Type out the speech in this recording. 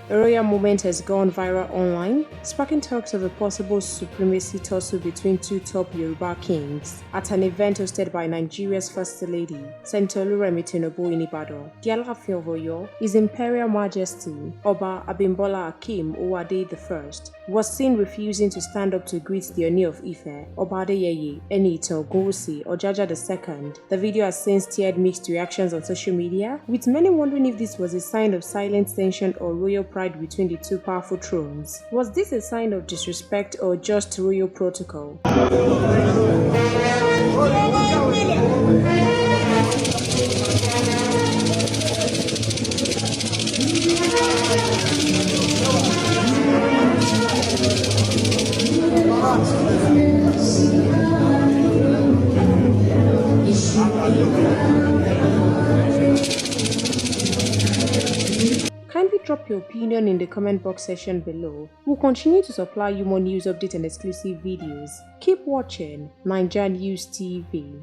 A royal moment has gone viral online, sparking talks of a possible supremacy tussle between two top Yoruba kings at an event hosted by Nigeria's First Lady, Senator Oluremi Tinubu in Ibadan. The Alafin Of Oyo, His Imperial Majesty Oba Abimbola Akeem Owade I, was seen refusing to stand up to greet the Ooni of Ife, Oba Adeyeye Enitan Ogunwusi Ojaja II. The video has since stirred mixed reactions on social media, with many wondering if this was a sign of silent tension or royal pride between the two powerful thrones. Was this a sign of disrespect or just royal protocol? Kindly drop your opinion in the comment box section below. We'll continue to supply you more news updates and exclusive videos. Keep watching Naija News TV.